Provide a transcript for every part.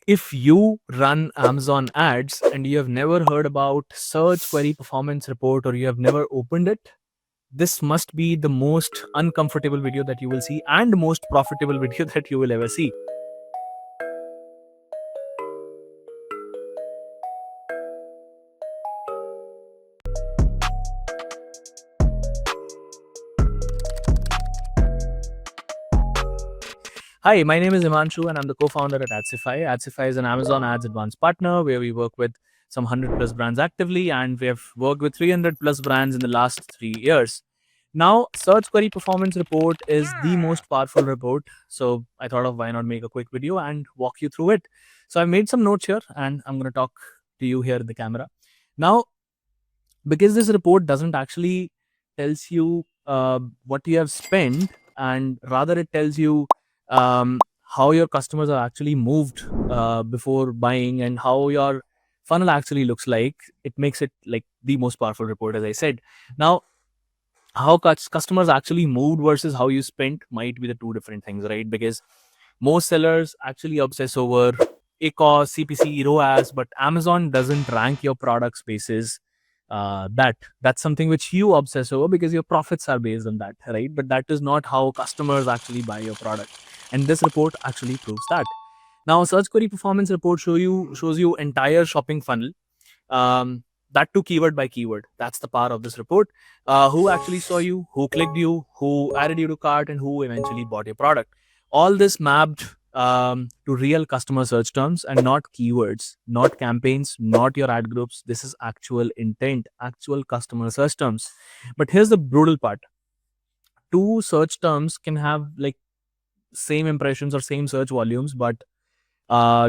If you run Amazon ads and you have never heard about search query performance report or you have never opened it, this must be the most uncomfortable video that you will see and most profitable video that you will ever see. Hi, my name is Imanshu and I'm the co-founder at Adsify. Adsify is an Amazon Ads Advanced partner where we work with some 100 plus brands actively, and we have worked with 300 plus brands in the last 3 years. Now, search query performance report is the most powerful report. So I thought of why not make a quick video and walk you through it. So I've made some notes here and I'm going to talk to you here in the camera. Now, because this report doesn't actually tells you what you have spent, and rather it tells you how your customers are actually moved before buying and how your funnel actually looks like. It makes it like the most powerful report, as I said. Now, how customers actually moved versus how you spent might be the two different things, right? Because most sellers actually obsess over ACoS, CPC ROAS, but Amazon doesn't rank your products basis that's something which you obsess over because your profits are based on that, right? But that is not how customers actually buy your product, and this report actually proves that. Now, search query performance report shows you entire shopping funnel, that too keyword by keyword. That's the power of this report. Who actually saw you, who clicked you, who added you to cart, and who eventually bought your product. All this mapped to real customer search terms and not keywords, not campaigns, not your ad groups. This is actual intent, actual customer search terms. But here's the brutal part. Two search terms can have like same impressions or same search volumes, but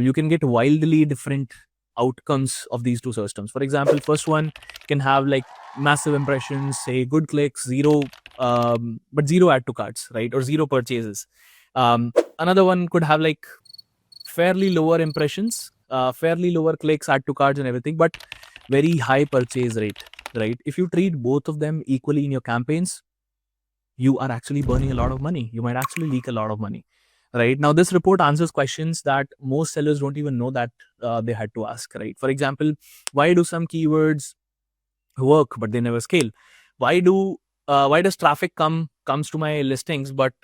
you can get wildly different outcomes of these two search terms. For example, first one can have like massive impressions, say good clicks, zero, but zero add to carts, right? Or zero purchases. Another one could have like fairly lower impressions, fairly lower clicks, add to cards, and everything, but very high purchase rate, right? If you treat both of them equally in your campaigns, you are actually burning a lot of money. You might actually leak a lot of money, right? Now, this report answers questions that most sellers don't even know that they had to ask, right? For example, why do some keywords work but they never scale? Why does traffic comes to my listings but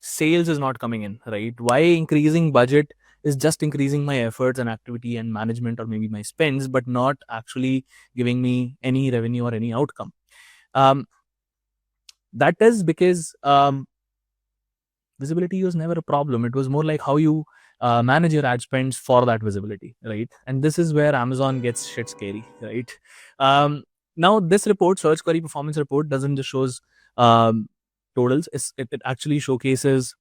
sales is not coming in, right? Why increasing budget is just increasing my efforts and activity and management or maybe my spends, but not actually giving me any revenue or any outcome? That is because visibility was never a problem. It was more like how you manage your ad spends for that visibility, right? And this is where Amazon gets shit scary, right? Now, this report, search query performance report, doesn't just shows totals. It actually showcases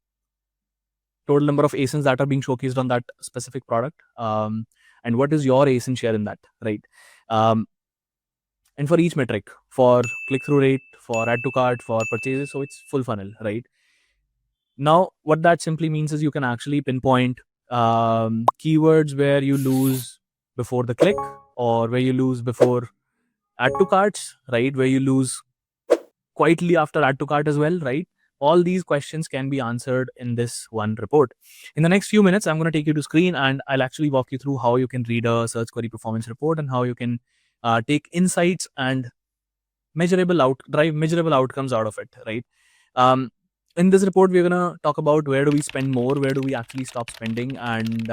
total number of ASINs that are being showcased on that specific product, and what is your ASIN share in that, right? And for each metric, for click-through rate, for add to cart, for purchases, so it's full funnel, right? Now, what that simply means is you can actually pinpoint keywords where you lose before the click or where you lose before add to carts, right? Where you lose quietly after add to cart as well, right? All these questions can be answered in this one report. In the next few minutes, I'm going to take you to screen and I'll actually walk you through how you can read a search query performance report and how you can take insights and drive measurable outcomes out of it, right? In this report, we're going to talk about where do we spend more, where do we actually stop spending, and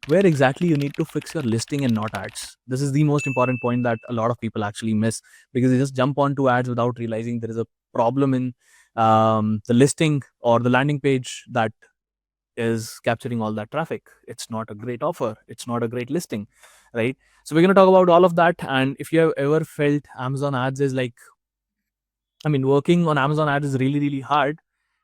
where exactly you need to fix your listing and not ads. This is the most important point that a lot of people actually miss because they just jump onto ads without realizing there is a problem in the listing or the landing page that is capturing all that traffic. It's not a great offer. It's not a great listing, right? So we're going to talk about all of that. And if you have ever felt Amazon ads is like, working on Amazon ads is really, really hard.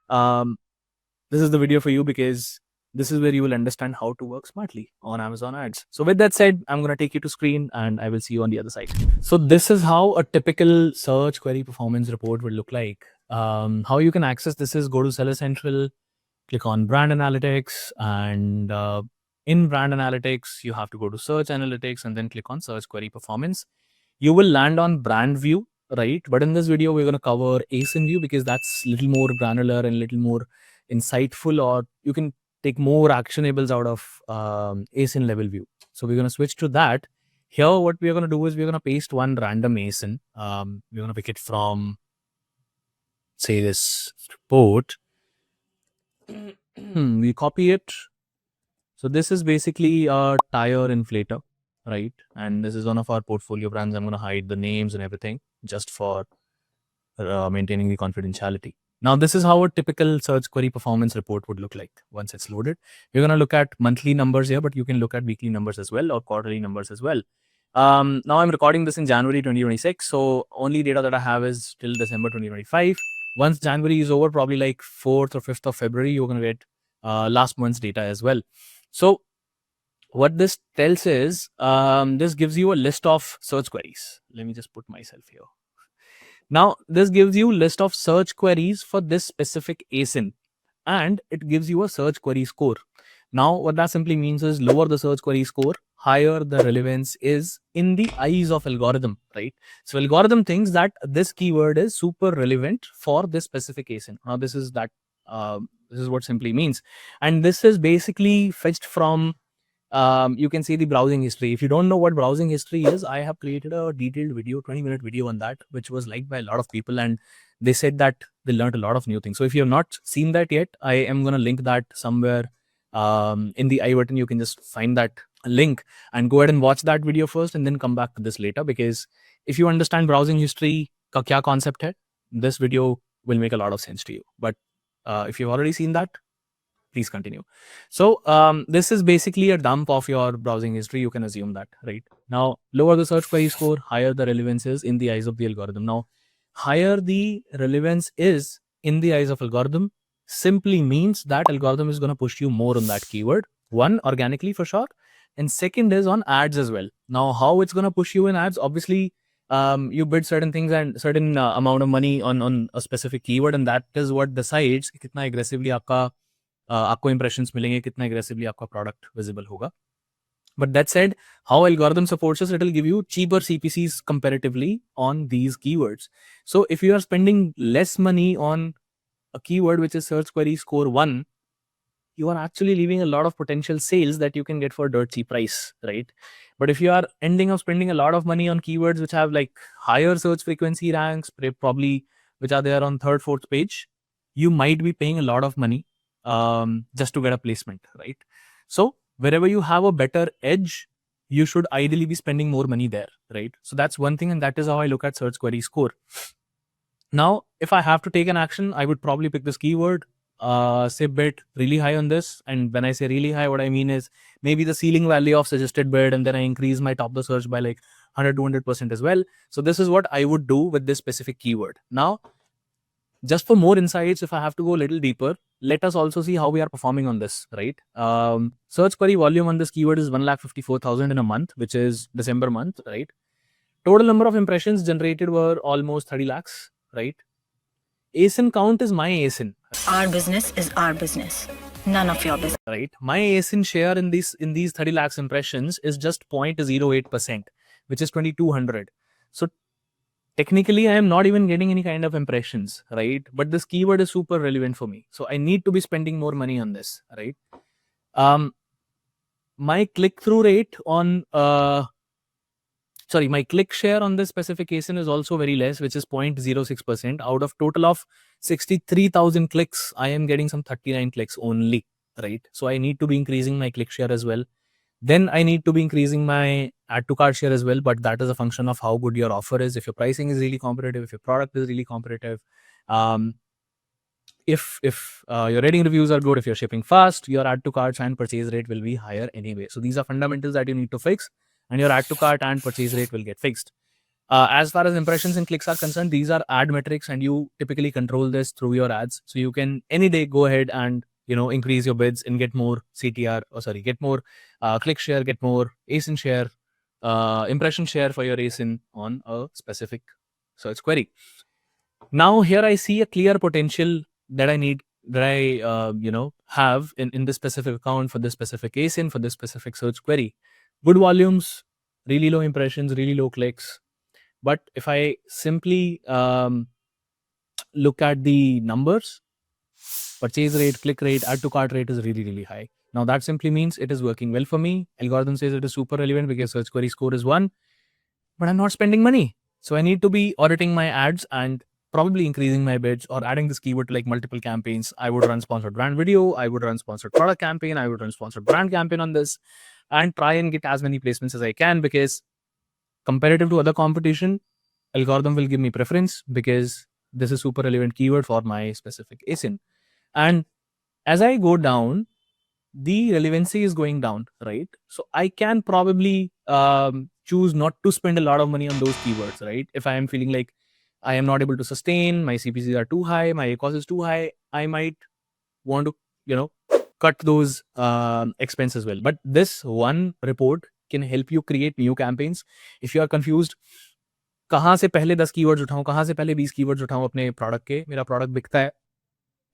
This is the video for you because this is where you will understand how to work smartly on Amazon ads. So with that said, I'm going to take you to screen and I will see you on the other side. So this is how a typical search query performance report would look like. How you can access this is go to Seller Central, click on Brand Analytics, and in Brand Analytics, you have to go to Search Analytics and then click on Search Query Performance. You will land on Brand View, right? But in this video, we're going to cover ASIN View because that's a little more granular and a little more insightful, or you can take more actionables out of ASIN level view. So we're going to switch to that. Here, what we're going to do is we're going to paste one random ASIN. We're going to pick it from, say, this report. We copy it. So this is basically a tire inflator, right? And this is one of our portfolio brands. I'm going to hide the names and everything just for maintaining the confidentiality. Now, this is how a typical search query performance report would look like once it's loaded. We're going to look at monthly numbers here, but you can look at weekly numbers as well or quarterly numbers as well. Now I'm recording this in January 2026, so only data that I have is till December 2025. Once January is over, probably like 4th or 5th of February, you're going to get last month's data as well. So what this tells is, this gives you a list of search queries. Let me just put myself here. Now, this gives you list of search queries for this specific ASIN, and it gives you a search query score. Now, what that simply means is lower the search query score, higher the relevance is in the eyes of algorithm, right? So algorithm thinks that this keyword is super relevant for this specific ASIN. Now, this is what simply means. And this is basically fetched from, you can see the browsing history. If you don't know what browsing history is, I have created a detailed video, 20-minute video on that, which was liked by a lot of people, and they said that they learned a lot of new things. So if you have not seen that yet, I am going to link that somewhere in the I button. You can just find that link and go ahead and watch that video first and then come back to this later, because if you understand browsing history ka kya concept hai, this video will make a lot of sense to you. But if you've already seen that, please continue. So this is basically a dump of your browsing history. You can assume that, right? Now, lower the search query score, higher the relevance is in the eyes of the algorithm. Now, higher the relevance is in the eyes of algorithm simply means that algorithm is going to push you more on that keyword. One, organically for sure. And second is on ads as well. Now, how it's going to push you in ads? Obviously, you bid certain things and certain amount of money on a specific keyword, and that is what decides kitna aggressively आपको impressions मिलेंगे, कितना aggressively आपका product visible होगा. But that said, how algorithm supports us, it will give you cheaper CPCs comparatively on these keywords. So if you are spending less money on a keyword which is search query score 1, you are actually leaving a lot of potential sales that you can get for dirt cheap price, right? But if you are ending up spending a lot of money on keywords which have like higher search frequency ranks, probably which are there on 3rd, 4th page, you might be paying a lot of money just to get a placement, right? So wherever you have a better edge, you should ideally be spending more money there, right? So that's one thing, and that is how I look at search query score. Now, if I have to take an action, I would probably pick this keyword, say bid really high on this. And when I say really high, what I mean is maybe the ceiling value of suggested bid, and then I increase my top of the search by like 100-200% as well. So this is what I would do with this specific keyword. Now, just for more insights, if I have to go a little deeper, let us also see how we are performing on this, right? Search query volume on this keyword is 1,54,000 in a month, which is December month, right? Total number of impressions generated were almost 30 lakhs, right? ASIN count is my ASIN. Our business is our business. None of your business. Right? My ASIN share in these 30 lakhs impressions is just 0.08%, which is 2,200. So technically, I am not even getting any kind of impressions, right? But this keyword is super relevant for me. So I need to be spending more money on this, right? My click-through rate on, my click share on this specific ASIN is also very less, which is 0.06%. Out of total of 63,000 clicks, I am getting some 39 clicks only, right? So I need to be increasing my click share as well. Then I need to be increasing my add to cart share as well, but that is a function of how good your offer is. If your pricing is really competitive, if your product is really competitive, if your rating reviews are good, if you're shipping fast, your add to cart and purchase rate will be higher anyway. So these are fundamentals that you need to fix, and your add to cart and purchase rate will get fixed. As far as impressions and clicks are concerned, these are ad metrics, and you typically control this through your ads. So you can any day go ahead and increase your bids and get more CTR, get more click share, get more ASIN share, impression share for your ASIN on a specific search query. Now here I see a clear potential that I have in this specific account for this specific ASIN for this specific search query. Good volumes, really low impressions, really low clicks. But if I simply look at the numbers, purchase rate, click rate, add to cart rate is really, really high. Now that simply means it is working well for me. Algorithm says it is super relevant because search query score is 1, but I'm not spending money. So I need to be auditing my ads and probably increasing my bids or adding this keyword to like multiple campaigns. I would run sponsored brand video, I would run sponsored product campaign, I would run sponsored brand campaign on this and try and get as many placements as I can, because comparative to other competition, algorithm will give me preference because this is super relevant keyword for my specific ASIN. And as I go down, the relevancy is going down, right? So I can probably choose not to spend a lot of money on those keywords, right? If I am feeling like I am not able to sustain, my CPCs are too high, my ACoS is too high, I might want to, cut those expenses well. But this one report can help you create new campaigns. If you are confused, कहाँ से पहले 10 keywords उठाऊं, कहाँ से पहले 20 keywords उठाऊं अपने product के, मेरा product बिकता है,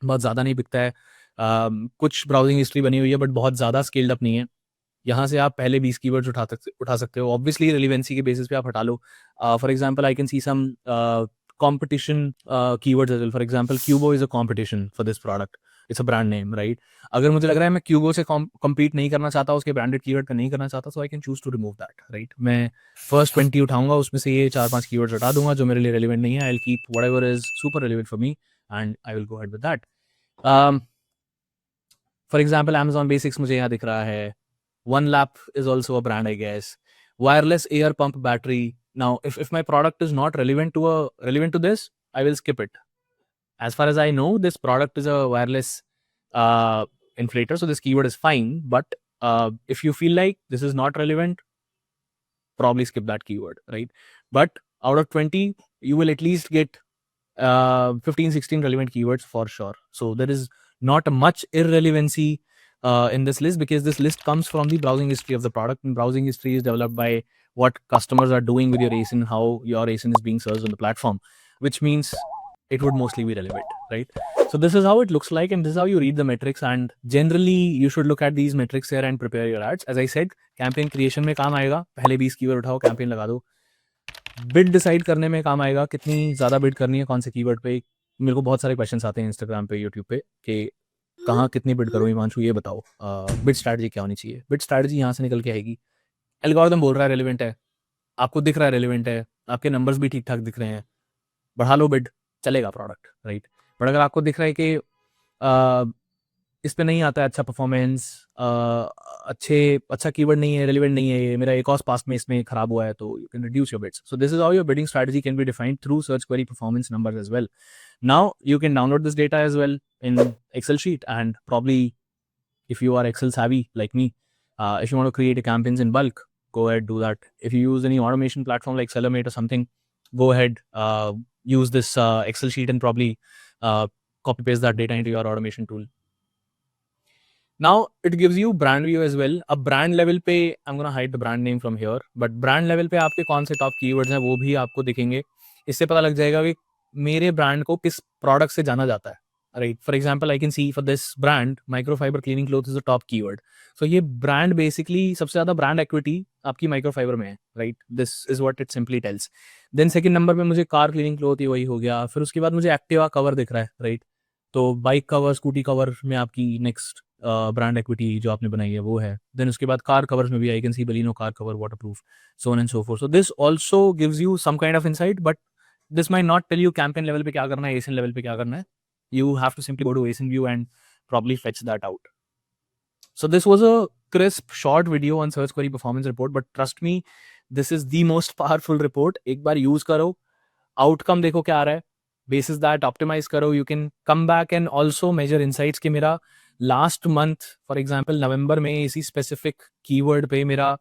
बहुत ज़्यादा नहीं बिकता है, कुछ ब्राउजिंग हिस्ट्री बनी हुई है बट बहुत ज़्यादा स्केल्ड अप नहीं है, यहाँ से आप पहले 20 कीवर्ड्स उठा सकते हो. ऑब्वियसली रिलेवेंसी के बेसिस पे आप हटा लो. For example I can see some competition keywords as well. For example, Cubo is a competition for this product. It's a brand name, right? अगर मुझे लग रहा है मैं Cubo से compete नहीं करना चाहता, उसके branded keyword का नहीं करना चाहता, so I can choose to remove that, right? मैं first 20 उठाऊंगा, उसमें से ये 4-5 keywords हटा दूंगा जो मेरे लिए relevant नहीं है. I'll keep whatever is super relevant for me and I will go ahead with that. For example, Amazon Basics मुझे यहाँ दिख रहा है. One Lap is also a brand, I guess. Wireless air pump battery. Now, if my product is not relevant to this, I will skip it. As far as I know, this product is a wireless inflator, so this keyword is fine. But if you feel like this is not relevant, probably skip that keyword, right? But out of 20, you will at least get 15-16 relevant keywords for sure. So there is not much irrelevancy in this list, because this list comes from the browsing history of the product, and browsing history is developed by what customers are doing with your ASIN, how your ASIN is being searched on the platform, which means it would mostly be relevant, right? So this is how it looks like, and this is how you read the metrics, and generally you should look at these metrics here and prepare your ads. As I said, campaign creation में काम आएगा, पहले 20 keyword उठाओ, campaign लगा दो. Bid decide करने में काम आएगा, कितनी ज़्यादा बिड करनी है कौन से कीवर्ड पे. मेरे को बहुत सारे क्वेश्चंस आते हैं इंस्टाग्राम पे, यूट्यूब पे, कि कहाँ कितनी बिड करूँ हिमांशु, ये बताओ, बिड स्ट्रैटेजी क्या होनी चाहिए. बिड स्ट्रैटेजी यहाँ से निकल के आएगी. एल्गोरिथम बोल रहा है रेलिवेंट है, आपको दिख रहा है रेलिवेंट है, आपके नंबर्स भी ठीक ठाक दिख रहे हैं, बढ़ा लो बिड, चलेगा प्रोडक्ट, राइट? बट अगर आपको दिख रहा है कि इस पे नहीं आता है अच्छा परफॉर्मेंस, अच्छा कीवर्ड नहीं है, रेलिवेंट नहीं है, ये मेरा ACoS पास्ट में इसमें खराब हुआ है, तो you can reduce your bids. So this is how your bidding strategy can be defined through search query performance numbers as well. Now you can download this data as well in Excel sheet, and probably if you are Excel savvy like me, if you want to create a campaigns in bulk, go ahead, do that. If you use any automation platform like Sellermate or something, go ahead, use this Excel sheet and probably copy paste that data into your automation tool. Now it gives you brand view as well. अब brand level पे I'm gonna hide the brand name from here, but brand level पे आपके कौन से top keywords हैं वो भी आपको दिखेंगे. इससे पता लग जाएगा कि मेरे ब्रांड को किस प्रोडक्ट से जाना जाता है, right? For example, I can see for this brand microfiber cleaning cloth is the top keyword. So ये ब्रांड बेसिकली सबसे ज्यादा ब्रांड एक्विटी आपकी माइक्रोफाइबर में है, right? This is what it simply tells. Then second number पे मुझे car cleaning cloth, ये वही हो गया. फिर उसके बाद मुझे एक्टिवा कवर दिख रहा है, राइट? तो बाइक कवर, स्कूटी कवर में आपकी नेक्स्ट ब्रांड एक्विटी जो आपने बनाई है वो है. देन उसके बाद कार कवर्स में भी I can see Baleno car cover, waterproof, so on and so forth. So this also gives you some kind of insight, but this might not tell you campaign level पे क्या करना है, ASIN level पे क्या करना है. You have to simply go to ASIN view and probably fetch that out. So this was a crisp, short video on search query performance report, but trust me, this is the most powerful report. एक बार use करो, outcome देखो क्या आ रहा है, basis that optimize करो. You can come back and also measure insights कि मेरा last month, for example, November में इसी specific keyword पे मेरा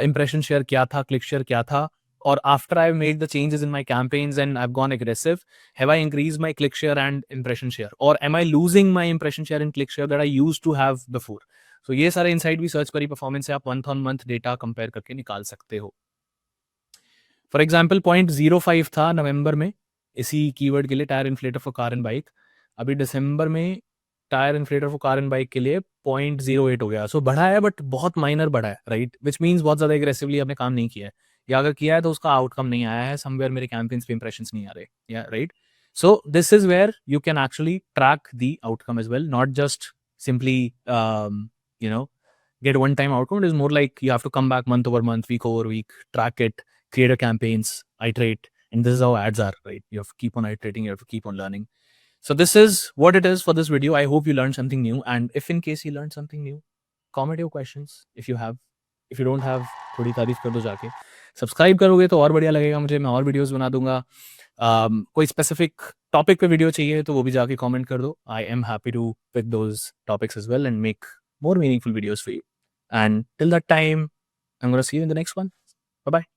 impression share क्या था, click share क्या था. Or after I've made the changes in my campaigns and I've gone aggressive, have I increased my click share and impression share? Or am I losing my impression share and click share that I used to have before? So ये सारे insight भी search query performance से आप month on month data compare करके निकाल सकते हो. For example, 0.05 था नवंबर में इसी keyword के लिए, tyre inflator for car and bike. अभी दिसंबर में tyre inflator for car and bike के लिए 0.08 हो गया. सो बढ़ा है, बट बहुत माइनर बढ़ा है, राइट? विच मीन्स बहुत ज़्यादा एग्रेसिवली आपने काम नहीं किया है, या अगर किया है तो उसका आउटकम नहीं आया है, समवेयर मेरे कैंपेन्स पे इंप्रेशंस नहीं आ रहे, या right? So this is where you can actually track the outcome as well, not just simply get a one-time outcome. It is more like you have to come back month over month, week over week, track it, create a campaigns, iterate, and this is how ads are, right? You have to keep on iterating, you have to keep on learning. So this is what it is for this video. I hope you learned something new, and if in case you learned something new, comment your questions if you have. If you don't have, थोड़ी तारीफ कर दो जाके. Subscribe करोगे तो और बढ़िया लगेगा मुझे, मैं और वीडियोस बना दूंगा. कोई स्पेसिफिक टॉपिक पे वीडियो चाहिए तो वो भी जाके कमेंट कर दो. I am happy to pick those topics as well and make more meaningful videos for you. And till that time, I'm going to see you in the next one. Bye bye.